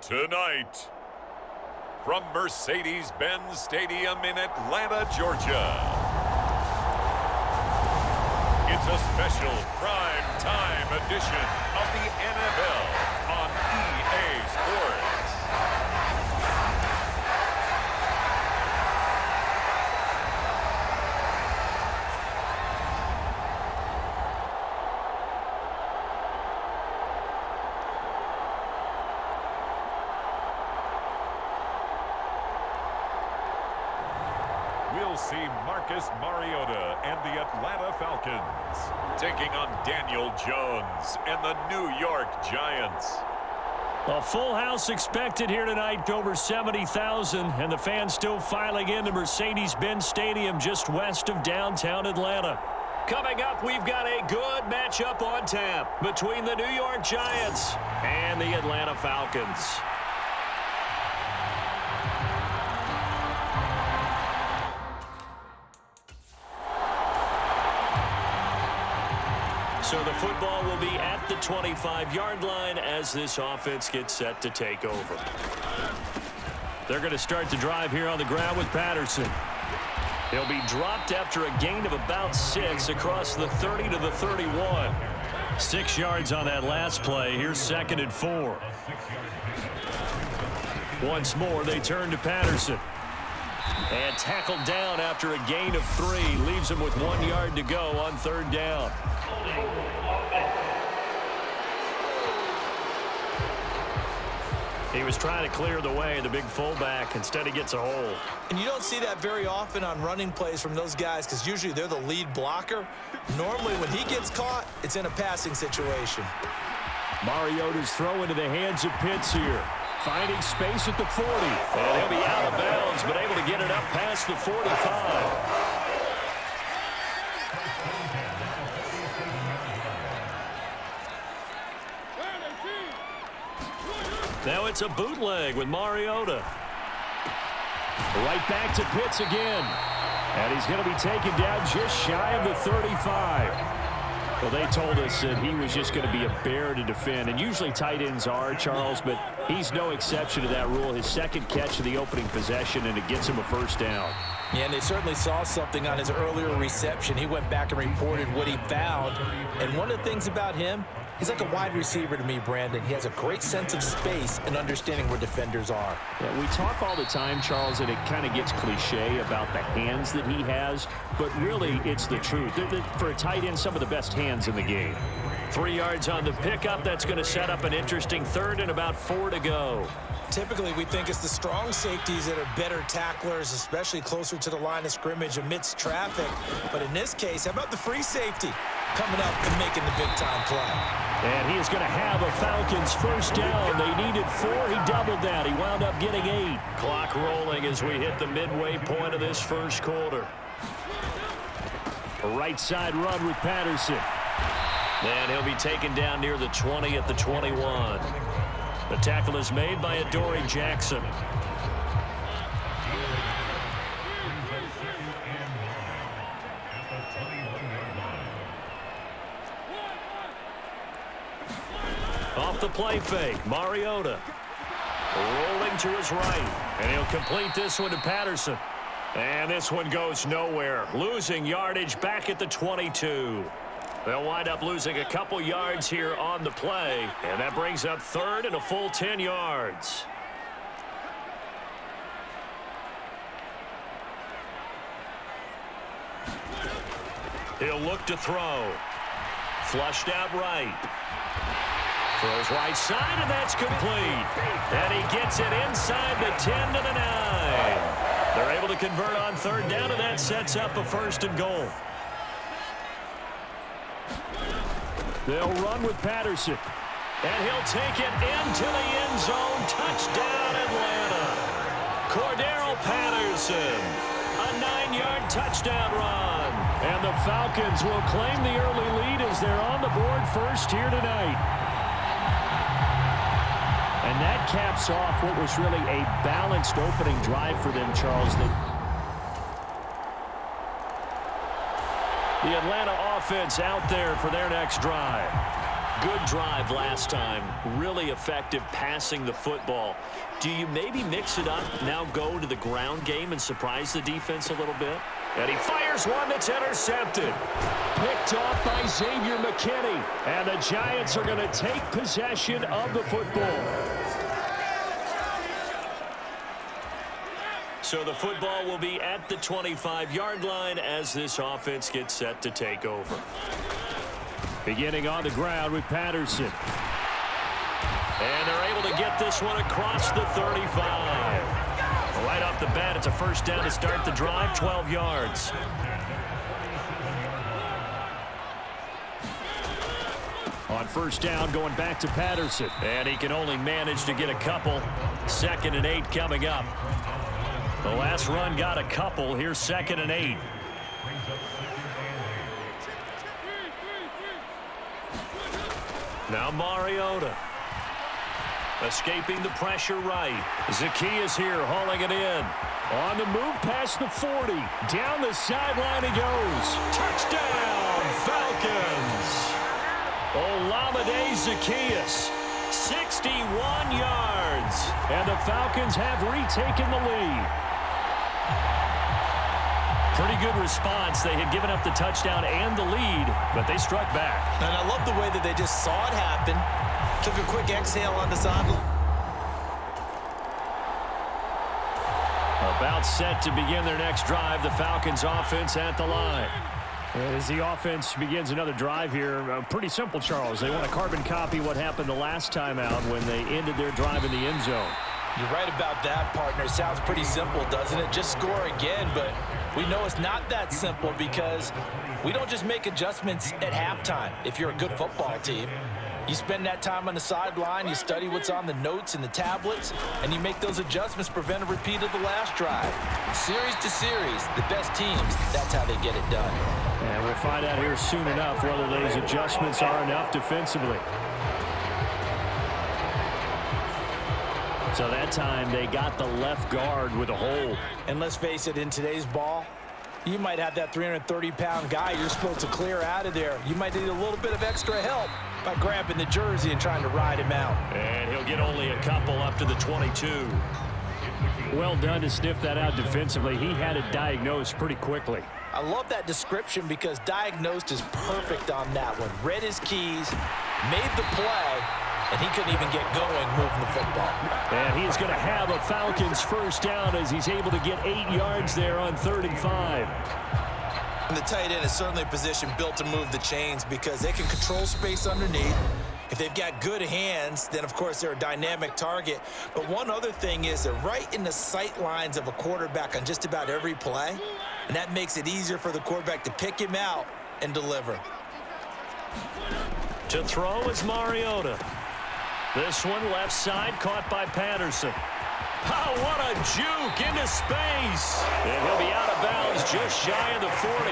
Tonight, from Mercedes-Benz Stadium in Atlanta, Georgia, it's a special prime time edition of the NFL on EA Sports. We'll see Marcus Mariota and the Atlanta Falcons taking on Daniel Jones and the New York Giants. A full house expected here tonight, over 70,000, and the fans still filing into Mercedes-Benz Stadium just west of downtown Atlanta. Coming up, we've got a good matchup on tap between the New York Giants and the Atlanta Falcons. So the football will be at the 25-yard line as this offense gets set to take over. They're going to start the drive here on the ground with Patterson. He'll be dropped after a gain of about 6 across the 30 to the 31. 6 yards on that last play. Here's 2nd and 4. Once more, they turn to Patterson. And tackled down after a gain of 3. Leaves him with 1 yard to go on 3rd down. He was trying to clear the way, the big fullback. Instead, he gets a hole. And you don't see that very often on running plays from those guys because usually they're the lead blocker. Normally, when he gets caught, it's in a passing situation. Mariota's throw into the hands of Pitts here. Finding space at the 40. And he'll be out of bounds, but able to get it up past the 45. Now it's a bootleg with Mariota. Right back to Pitts again. And he's going to be taken down just shy of the 35. Well, they told us that he was just going to be a bear to defend. And usually tight ends are, Charles, but he's no exception to that rule. His 2nd catch of the opening possession, and it gets him a 1st down. Yeah, and they certainly saw something on his earlier reception. He went back and reported what he found. And one of the things about him, he's like a wide receiver to me, Brandon. He has a great sense of space and understanding where defenders are. Yeah, we talk all the time, Charles, and it kind of gets cliche about the hands that he has, but really it's the truth. For a tight end, some of the best hands in the game. 3 yards on the pickup. That's going to set up an interesting 3rd and about 4 to go. Typically, we think it's the strong safeties that are better tacklers, especially closer to the line of scrimmage amidst traffic. But in this case, how about the free safety coming up and making the big-time play? And he is going to have a Falcons 1st down. They needed 4. He doubled that. He wound up getting 8. Clock rolling as we hit the midway point of this 1st quarter. A right side run with Patterson. And he'll be taken down near the 20 at the 21. The tackle is made by Adoree Jackson. Off the play fake, Mariota. Rolling to his right. And he'll complete this one to Patterson. And this one goes nowhere. Losing yardage back at the 22. They'll wind up losing a couple yards here on the play. And that brings up 3rd and a full 10 yards. He'll look to throw. Flushed out right. Throws right side, and that's complete. And he gets it inside the 10 to the 9. They're able to convert on 3rd down, and that sets up a 1st and goal. They'll run with Patterson. And he'll take it into the end zone. Touchdown, Atlanta. Patterson. A 9-yard touchdown run. And the Falcons will claim the early lead as they're on the board first here tonight. And that caps off what was really a balanced opening drive for them, Charles. The Atlanta offense out there for their next drive. Good drive last time. Really effective passing the football. Do you maybe mix it up, now go to the ground game and surprise the defense a little bit? And he fires one that's intercepted. Picked off by Xavier McKinney. And the Giants are going to take possession of the football. So the football will be at the 25-yard line as this offense gets set to take over. Beginning on the ground with Patterson. And they're able to get this one across the 35. Right off the bat, it's a first down to start the drive, 12 yards. On first down, going back to Patterson. And he can only manage to get a couple. 2nd and 8 coming up. The last run got a couple. Here's 2nd and 8. Now Mariota. Escaping the pressure right. Zacchaeus here hauling it in. On the move past the 40. Down the sideline he goes. Touchdown, Falcons. All-Madden Zacchaeus. 61 yards. And the Falcons have retaken the lead. Pretty good response. They had given up the touchdown and the lead, but they struck back. And I love the way that they just saw it happen. Took a quick exhale on the sideline. About set to begin their next drive. The Falcons offense at the line. As the offense begins another drive here, pretty simple, Charles. They want to carbon copy what happened the last time out when they ended their drive in the end zone. You're right about that, partner. Sounds pretty simple, doesn't it? Just score again, but we know it's not that simple because we don't just make adjustments at halftime if you're a good football team. You spend that time on the sideline, you study what's on the notes and the tablets, and you make those adjustments, prevent a repeat of the last drive. Series to series, the best teams, that's how they get it done. And we'll find out here soon enough whether those adjustments are enough defensively. So that time they got the left guard with a hold. And let's face it, in today's ball, you might have that 330-pound guy you're supposed to clear out of there. You might need a little bit of extra help by grabbing the jersey and trying to ride him out. And he'll get only a couple up to the 22. Well done to sniff that out defensively. He had it diagnosed pretty quickly. I love that description because diagnosed is perfect on that one. Read his keys, made the play, and he couldn't even get going moving the football. And he's going to have a Falcons first down as he's able to get 8 yards there on 3rd and 5. And the tight end is certainly a position built to move the chains because they can control space underneath. If they've got good hands, then, of course, they're a dynamic target. But one other thing is they're right in the sight lines of a quarterback on just about every play, and that makes it easier for the quarterback to pick him out and deliver. To throw is Mariota. This one left side caught by Patterson. Oh, what a juke into space. And he'll be out of bounds just shy of the 40.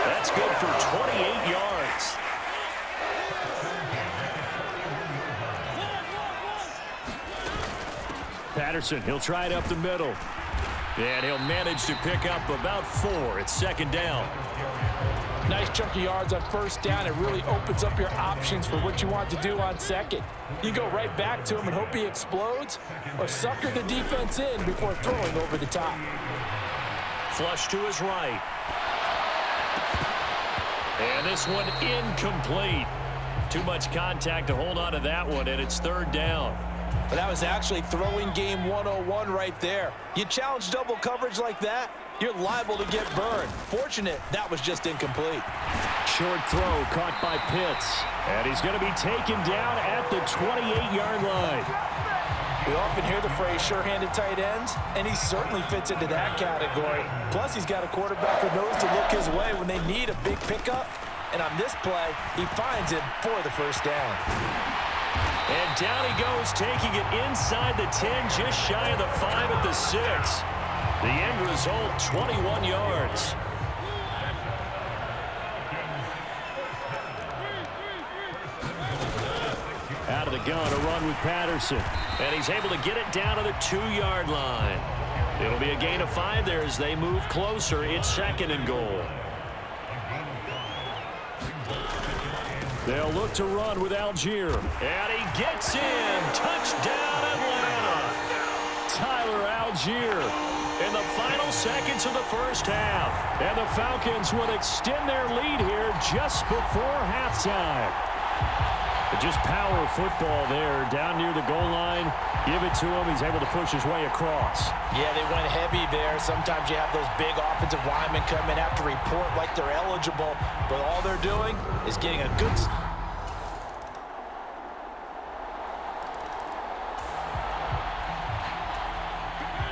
That's good for 28 yards. Patterson, he'll try it up the middle. And he'll manage to pick up about 4. It's 2nd down. Nice chunk of yards on first down. It really opens up your options for what you want to do on 2nd. You go right back to him and hope he explodes, or sucker the defense in before throwing over the top. Flush to his right. And this one incomplete. Too much contact to hold on to that one, and it's 3rd down. But that was actually throwing game 101 right there. You challenge double coverage like that, you're liable to get burned. Fortunate that was just incomplete. Short throw caught by Pitts. And he's going to be taken down at the 28-yard line. We often hear the phrase sure-handed tight ends, and he certainly fits into that category. Plus, he's got a quarterback who knows to look his way when they need a big pickup. And on this play, he finds him for the first down. And down he goes, taking it inside the 10, just shy of the 5 at the 6. The end result, 21 yards. Out of the gun, a run with Patterson. And he's able to get it down to the 2-yard line. It'll be a gain of 5 there as they move closer. It's 2nd and goal. They'll look to run with Algier. And he gets in. Touchdown, Atlanta. Tyler Algier in the final seconds of the first half. And the Falcons will extend their lead here just before halftime. Just power football there down near the goal line. Give it to him. He's able to push his way across. Yeah, they went heavy there. Sometimes you have those big offensive linemen come in, have to report like they're eligible, but all they're doing is getting a good...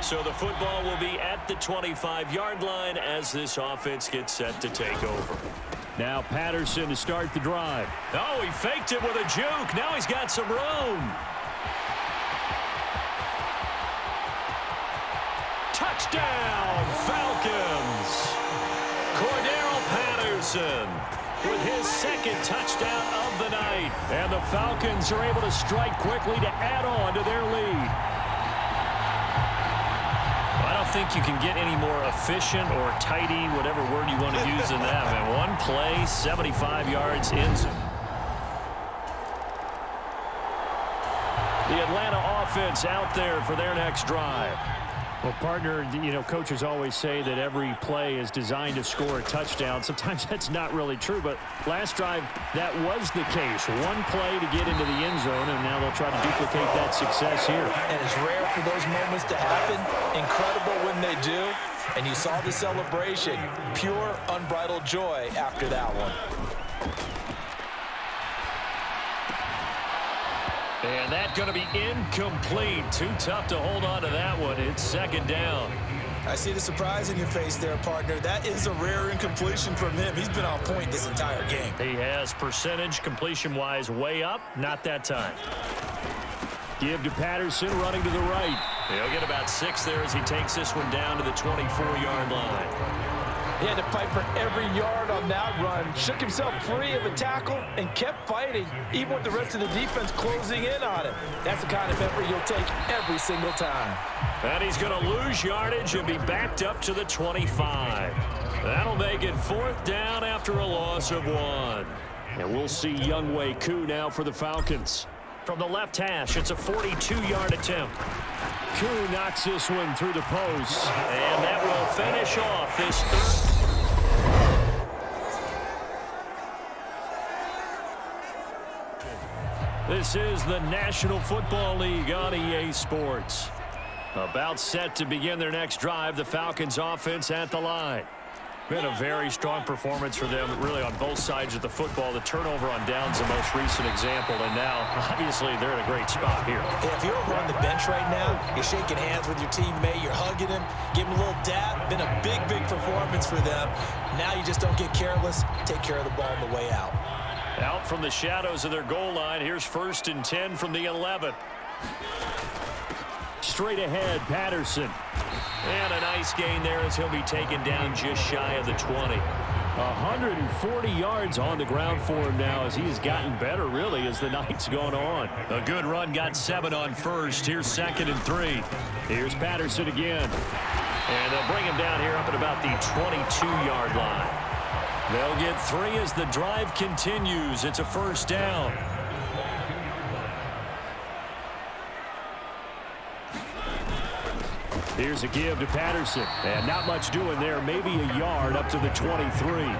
So the football will be at the 25-yard line as this offense gets set to take over. Now Patterson to start the drive. Oh, he faked it with a juke. Now he's got some room. Touchdown, Falcons. Cordero Patterson with his 2nd touchdown of the night. And the Falcons are able to strike quickly to add on to their lead. I don't think you can get any more efficient or tidy, whatever word you want to use in that. And one play, 75 yards, ends it. The Atlanta offense out there for their next drive. Well, partner, you know, coaches always say that every play is designed to score a touchdown. Sometimes that's not really true, but last drive, that was the case. One play to get into the end zone, and now they'll try to duplicate that success here. And it's rare for those moments to happen. Incredible when they do. And you saw the celebration. Pure, unbridled joy after that one. And that's going to be incomplete. Too tough to hold on to that one. It's 2nd down. I see the surprise in your face there, partner. That is a rare incompletion from him. He's been on point this entire game. He has percentage completion-wise way up. Not that time. Give to Patterson running to the right. He'll get about 6 there as he takes this one down to the 24-yard line. He had to fight for every yard on that run. Shook himself free of a tackle and kept fighting, even with the rest of the defense closing in on him. That's the kind of effort you'll take every single time. And he's going to lose yardage and be backed up to the 25. That'll make it 4th down after a loss of 1. And we'll see Younghoe Koo now for the Falcons. From the left hash, it's a 42-yard attempt. Koo knocks this one through the post. And that will finish off this third. This is the National Football League on EA Sports. About set to begin their next drive, the Falcons offense at the line. Been a very strong performance for them, really on both sides of the football. The turnover on downs the most recent example, and now, obviously, they're in a great spot here. Yeah, if you're over on the bench right now, you're shaking hands with your teammate, you're hugging him, giving him a little dap. Been a big, big performance for them. Now you just don't get careless. Take care of the ball on the way out. Out from the shadows of their goal line, here's 1st and 10 from the 11. Straight ahead, Patterson. And a nice gain there as he'll be taken down just shy of the 20. 140 yards on the ground for him now as he's gotten better, really, as the night's gone on. A good run, got 7 on first. Here's 2nd and 3. Here's Patterson again. And they'll bring him down here up at about the 22-yard line. They'll get 3 as the drive continues. It's a 1st down. Here's a give to Patterson. And not much doing there. Maybe a yard up to the 23.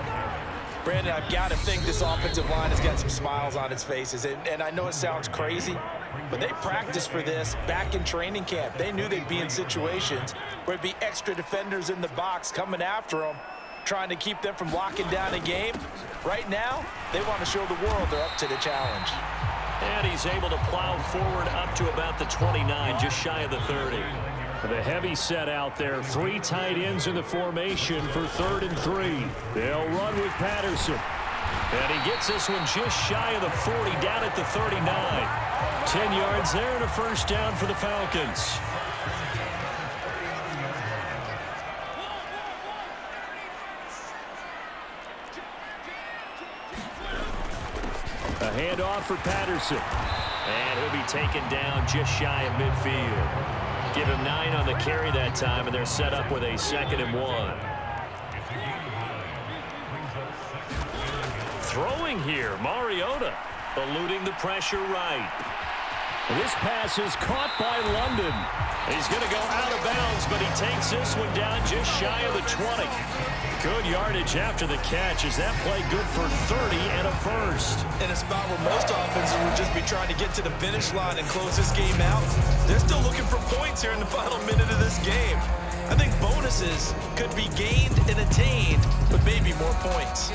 Brandon, I've got to think this offensive line has got some smiles on its faces. And I know it sounds crazy, but they practiced for this back in training camp. They knew they'd be in situations where it'd be extra defenders in the box coming after them, trying to keep them from locking down a game. Right now, they want to show the world they're up to the challenge. And he's able to plow forward up to about the 29, just shy of the 30. The heavy set out there. 3 tight ends in the formation for 3rd and 3. They'll run with Patterson. And he gets this one just shy of the 40, down at the 39. 10 yards there and a 1st down for the Falcons. handoff for Patterson. And he'll be taken down just shy of midfield. Give him 9 on the carry that time, and they're set up with a 2nd and 1. Throwing here, Mariota, eluding the pressure right. This pass is caught by London. He's going to go out of bounds, but he takes this one down just shy of the 20. Good yardage after the catch. Is that play good for 30 and a first? In a spot where most offenses would just be trying to get to the finish line and close this game out, they're still looking for points here in the final minute of this game. I think bonuses could be gained and attained, but maybe more points.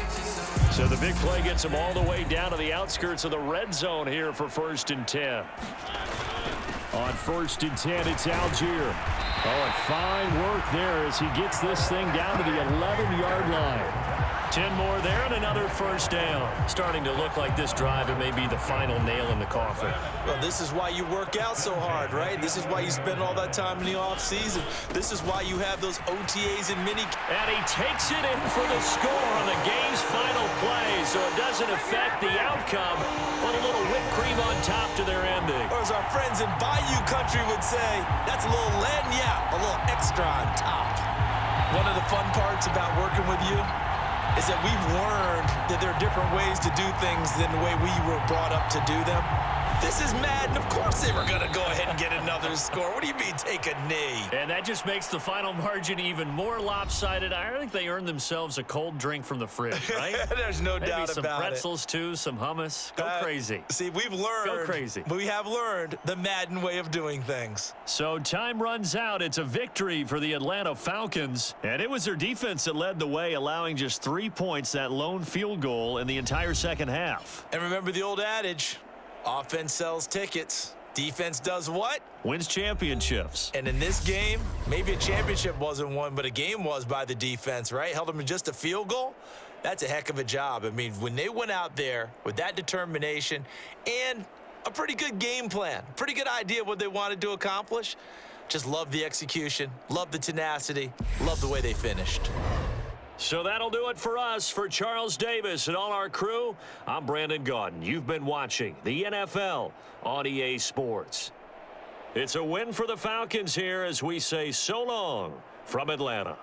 So the big play gets him all the way down to the outskirts of the red zone here for 1st and 10. On 1st and 10, it's Algier. Oh, and fine work there as he gets this thing down to the 11-yard line. 10 more there and another first down. Starting to look like this drive, it may be the final nail in the coffin. Well, this is why you work out so hard, right? This is why you spend all that time in the offseason. This is why you have those OTAs and mini. And he takes it in for the score on the game's final play, so it doesn't affect the outcome, but a little whipped cream on top to their ending. Or as our friends in Bayou Country would say, that's a little lagniappe, a little extra on top. One of the fun parts about working with you is that we've learned that there are different ways to do things than the way we were brought up to do them. This is Madden. Of course they were going to go ahead and get another score. What do you mean take a knee? And that just makes the final margin even more lopsided. I think they earned themselves a cold drink from the fridge, right? There's no doubt about it. Maybe some pretzels, too, some hummus. Go crazy. See, we've learned. Go crazy. We have learned the Madden way of doing things. So time runs out. It's a victory for the Atlanta Falcons. And it was their defense that led the way, allowing just 3 points, that lone field goal in the entire second half. And remember the old adage, offense sells tickets. Defense does what? Wins championships. And in this game, maybe a championship wasn't won, but a game was by the defense, right? Held them in just a field goal. That's a heck of a job. I mean, when they went out there with that determination and a pretty good game plan, pretty good idea what they wanted to accomplish, just love the execution, love the tenacity, love the way they finished. So that'll do it for us. For Charles Davis and all our crew, I'm Brandon Gaudin. You've been watching the NFL on EA Sports. It's a win for the Falcons here as we say so long from Atlanta.